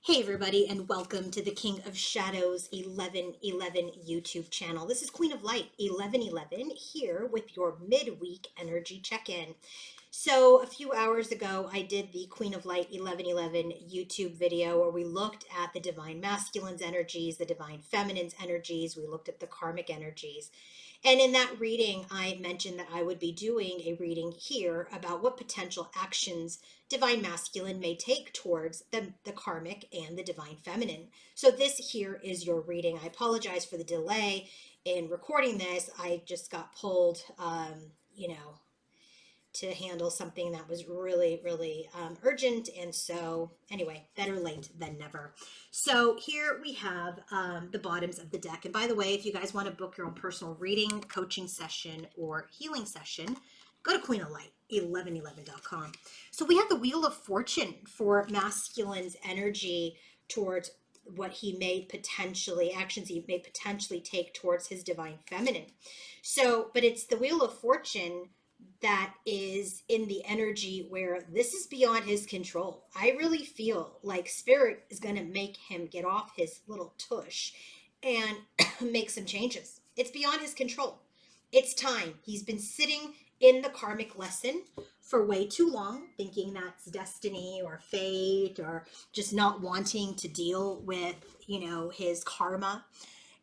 Hey everybody, and welcome to the King of Shadows 1111 YouTube channel. This is Queen of Light 1111 here with your midweek energy check-in. So a few hours ago, I did the Queen of Light 1111 YouTube video where we looked at the divine masculine's energies, the divine feminine's energies. We looked at the karmic energies. And in that reading, I mentioned that I would be doing a reading here about what potential actions divine masculine may take towards the karmic and the divine feminine. So this here is your reading. I apologize for the delay in recording this. I just got pulled, to handle something that was really urgent. And so anyway, better late than never. So here we have the bottoms of the deck. And by the way, if you guys want to book your own personal reading, coaching session, or healing session, go to queenoflight1111.com. So we have the Wheel of Fortune for masculine's energy towards what he may potentially, actions he may potentially take towards his divine feminine. So, but it's the Wheel of Fortune that is in the energy where this is beyond his control. I really feel like Spirit is going to make him get off his little tush and make some changes. It's beyond his control. It's time. He's been sitting in the karmic lesson for way too long, thinking that's destiny or fate or just not wanting to deal with, his karma.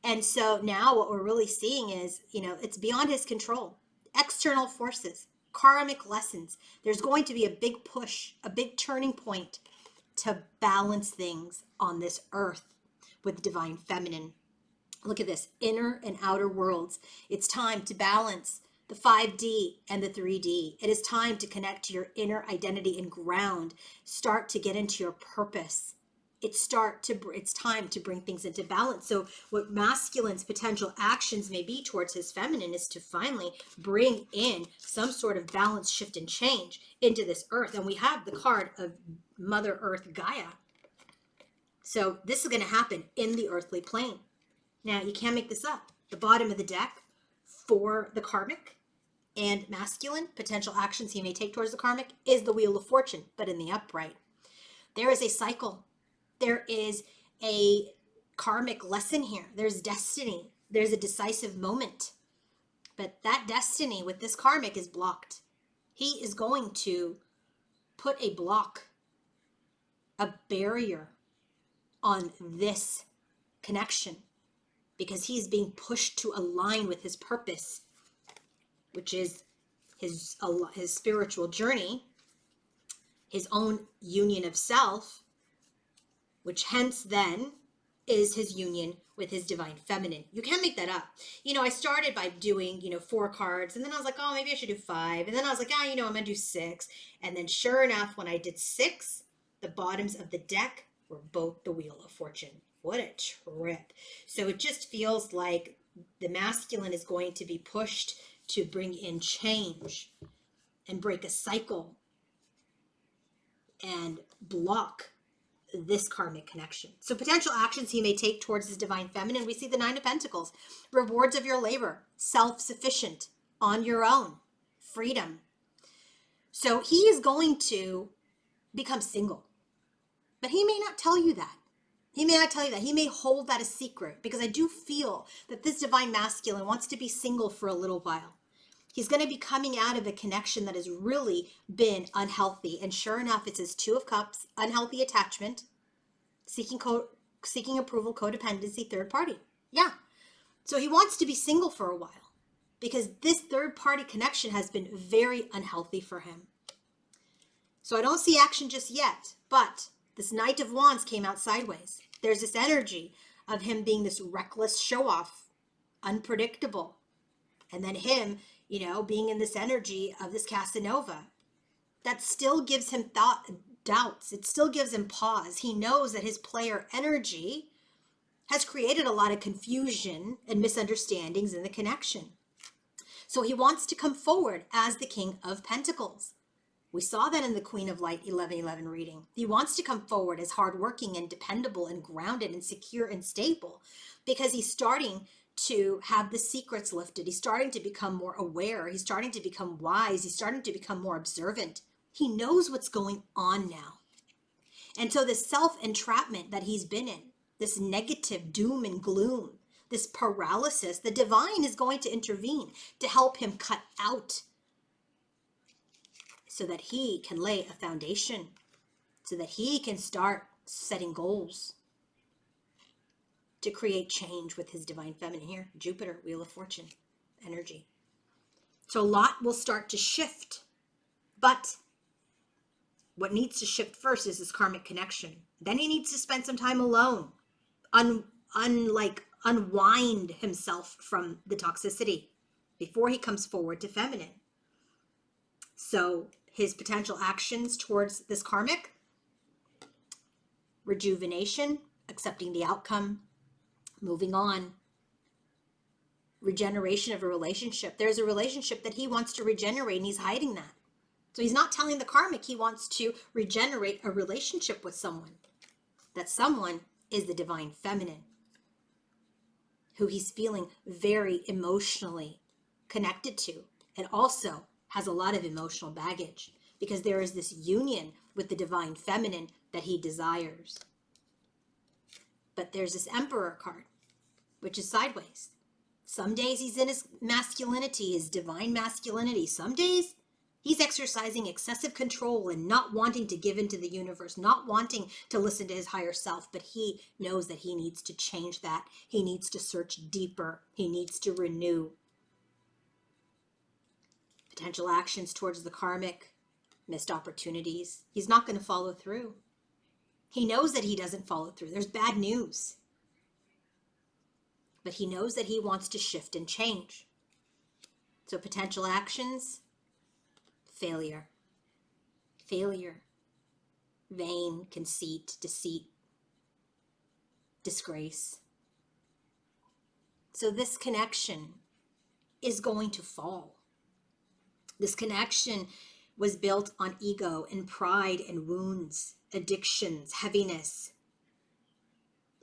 And so now what we're really seeing is, it's beyond his control. External forces, karmic lessons. There's going to be a big push, a big turning point to balance things on this earth with divine feminine. Look at this, inner and outer worlds. It's time to balance the 5D and the 3D. It is time to connect to your inner identity and ground. Start to get into your purpose. It's time to bring things into balance. So what masculine's potential actions may be towards his feminine is to finally bring in some sort of balance, shift, and change into this earth. And we have the card of Mother Earth Gaia. So this is going to happen in the earthly plane. Now, you can't make this up. The bottom of the deck for the karmic and masculine potential actions he may take towards the karmic is the Wheel of Fortune, but in the upright. There is a cycle. There is a karmic lesson here. There's destiny. There's a decisive moment. But that destiny with this karmic is blocked. He is going to put a block, a barrier on this connection because he's being pushed to align with his purpose, which is his spiritual journey, his own union of self, which hence then is his union with his divine feminine. You can't make that up. I started by doing, 4 cards, and then I was like, oh, maybe I should do 5. And then I was like, I'm going to do 6. And then sure enough, when I did 6, the bottoms of the deck were both the Wheel of Fortune. What a trip. So it just feels like the masculine is going to be pushed to bring in change and break a cycle and block this karmic connection. So potential actions he may take towards his divine feminine, we see the 9 of Pentacles, rewards of your labor, self-sufficient, on your own, freedom. So he is going to become single, but he may not tell you that. He may not tell you that. He may hold that a secret because I do feel that this divine masculine wants to be single for a little while. He's going to be coming out of a connection that has really been unhealthy. And sure enough, it's his 2 of Cups, unhealthy attachment, seeking approval, codependency, third party. Yeah. So he wants to be single for a while because this third party connection has been very unhealthy for him. So I don't see action just yet, but this Knight of Wands came out sideways. There's this energy of him being this reckless show-off, unpredictable. And then him, being in this energy of this Casanova. That still gives him doubts. It still gives him pause. He knows that his player energy has created a lot of confusion and misunderstandings in the connection. So he wants to come forward as the King of Pentacles. We saw that in the Queen of Light 1111 reading. He wants to come forward as hardworking and dependable and grounded and secure and stable because he's starting to have the secrets lifted. He's starting to become more aware. He's starting to become wise. He's starting to become more observant. He knows what's going on now. And so this self-entrapment that he's been in, this negative doom and gloom, this paralysis, the divine is going to intervene to help him cut out so that he can lay a foundation, so that he can start setting goals to create change with his divine feminine here. Jupiter, Wheel of Fortune, energy. So a lot will start to shift, but what needs to shift first is this karmic connection. Then he needs to spend some time alone, unwind himself from the toxicity before he comes forward to feminine. So his potential actions towards this karmic: rejuvenation, accepting the outcome, moving on, regeneration of a relationship. There's a relationship that he wants to regenerate and he's hiding that. So he's not telling the karmic he wants to regenerate a relationship with someone. That someone is the divine feminine, who he's feeling very emotionally connected to, and also has a lot of emotional baggage, because there is this union with the divine feminine that he desires. But there's this Emperor card, which is sideways. Some days he's in his masculinity, his divine masculinity. Some days he's exercising excessive control and not wanting to give into the universe, not wanting to listen to his higher self, but he knows that he needs to change that. He needs to search deeper. He needs to renew. Potential actions towards the karmic, missed opportunities. He's not going to follow through. He knows that he doesn't follow through. There's bad news. But he knows that he wants to shift and change. So potential actions: failure. Failure. Vain, conceit, deceit, disgrace. So this connection is going to fall. This connection was built on ego and pride and wounds, addictions, heaviness,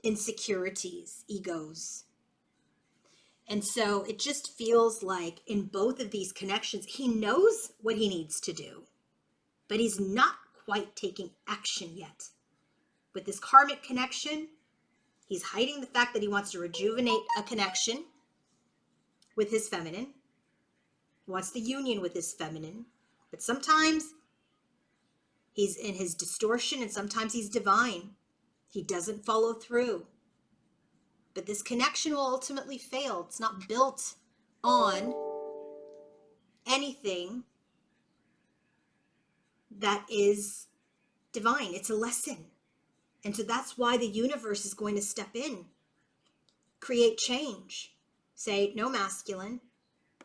insecurities, egos. And so it just feels like in both of these connections, he knows what he needs to do, but he's not quite taking action yet. With this karmic connection, he's hiding the fact that he wants to rejuvenate a connection with his feminine. He wants the union with his feminine, but sometimes he's in his distortion and sometimes he's divine. He doesn't follow through. But this connection will ultimately fail. It's not built on anything that is divine. It's a lesson. And so that's why the universe is going to step in, create change, say, no, masculine,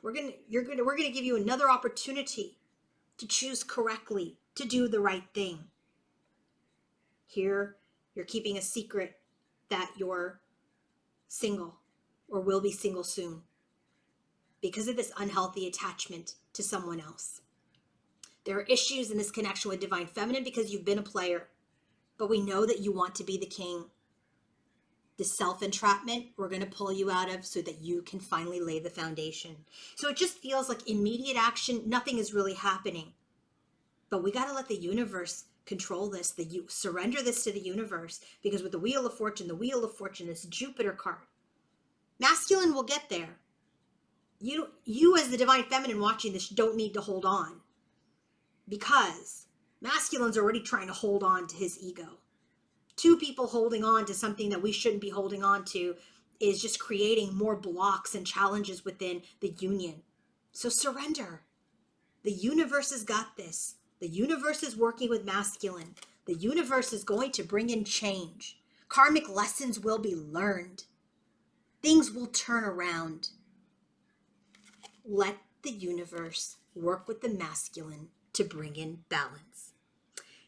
we're going to give you another opportunity to choose correctly, to do the right thing. Here, you're keeping a secret that you're single or will be single soon because of this unhealthy attachment to someone else. There are issues in this connection with divine feminine because you've been a player, but we know that you want to be the king. The self-entrapment we're going to pull you out of so that you can finally lay the foundation. So it just feels like immediate action, nothing is really happening. But we got to let the universe control this. You surrender this to the universe, because with the Wheel of Fortune, this Jupiter card, masculine will get there. You as the divine feminine watching this don't need to hold on, because masculine's already trying to hold on to his ego. Two people holding on to something that we shouldn't be holding on to is just creating more blocks and challenges within the union. So surrender. The universe has got this. The universe is working with masculine. The universe is going to bring in change. Karmic lessons will be learned. Things will turn around. Let the universe work with the masculine to bring in balance.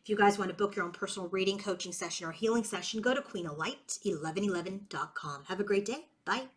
If you guys want to book your own personal reading, coaching session, or healing session, go to queenoflight1111.com. Have a great day. Bye.